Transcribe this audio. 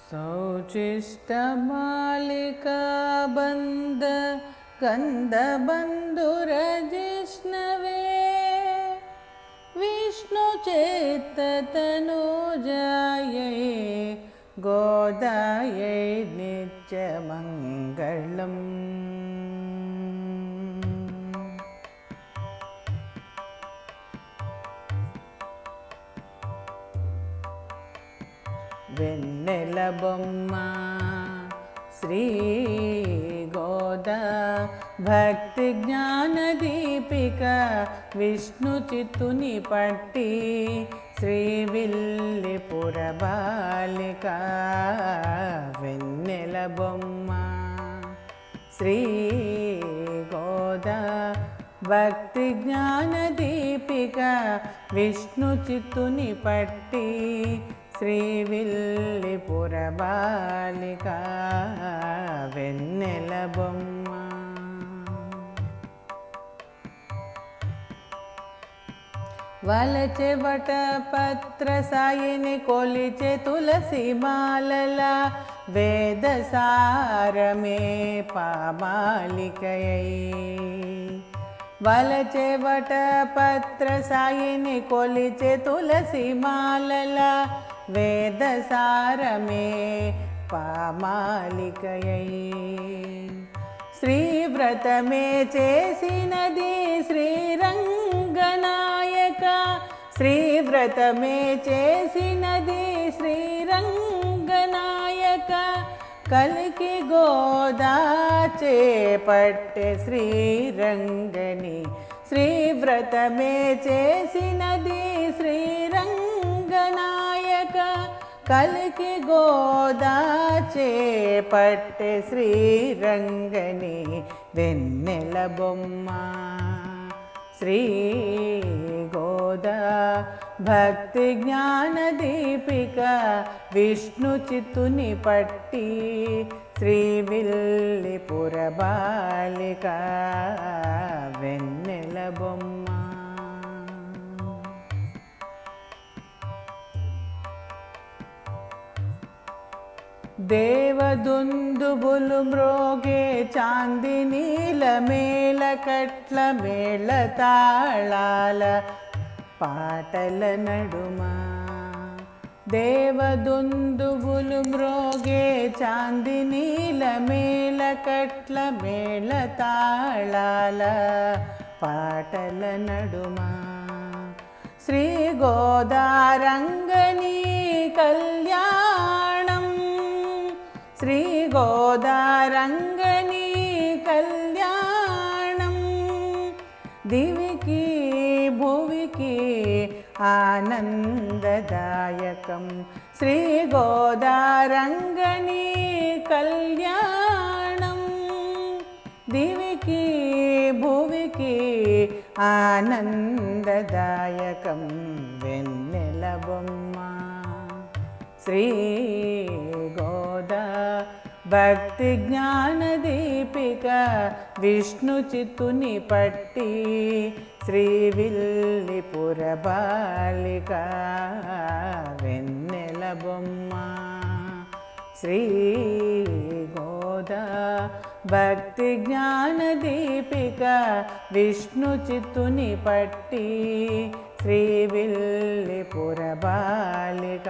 सौचिष्टमालिका बन्द गन्धबन्धुरजिष्णवे विष्णुचित्ततनुजायै गोदायै नित्यमङ्गलम्। వెన్నెల బొమ్మ శ్రీ గోదా భక్తి జ్ఞాన దీపిక విష్ణు చిత్తుని పట్టి శ్రీవిల్లిపుర బాలిక వెన్నెల బొమ్మ శ్రీ గోదా భక్తి జ్ఞాన దీపిక విష్ణు చిత్తుని పట్టి శ్రీవిల్లిపుర బాలిక వెన్నెల బొమ్మ వలచె వటపత్ర సాయిని కొలిచె తులసి మాలల వేదసారమే పామాలికయై వలచె వటపత్ర సాయిని కొలిచె తులసి మాలల వేదసారమే పామాలికయై శ్రీవ్రతమే చేసినది శ్రీరంగనాయక శ్రీవ్రతమే చేసినది శ్రీరంగనాయక కలికి గోదా చేపట్టె శ్రీరంగని శ్రీవ్రతమే చేసినది శ్రీరంగనాయక కలికి గోదా చేపట్టె శ్రీరంగని వెన్నెల బొమ్మ శ్రీ గోదా భక్తి జ్ఞాన దీపిక విష్ణు చిత్తుని పట్టి శ్రీవిల్లిపుర బాలిక వెన్నెల బొమ్మ దేవదుందుబులు మ్రోగే చాందినీల మేళకట్ల మేళతాళాల పాటల నడుమ దేవదుందుబులు మ్రోగే చాందినీల మేళకట్ల మేళతాళాల పాటల నడుమ శ్రీ గోదారంగని కళ్యాణం శ్రీ గోదారంగని కళ్యాణం దివికి భువికి ఆనందదాయకం శ్రీ గోదారంగని కళ్యాణం దివికి భువికి ఆనందదాయకం వెన్నెల బొమ్మ శ్రీ గోదా భక్తి జ్ఞాన దీపిక విష్ణు చిత్తుని పట్టి శ్రీవిల్లిపుర బాలిక వెన్నెల బొమ్మ శ్రీ గోదా భక్తి జ్ఞాన దీపిక విష్ణు చిత్తుని పట్టి శ్రీవిల్లిపుర బాలిక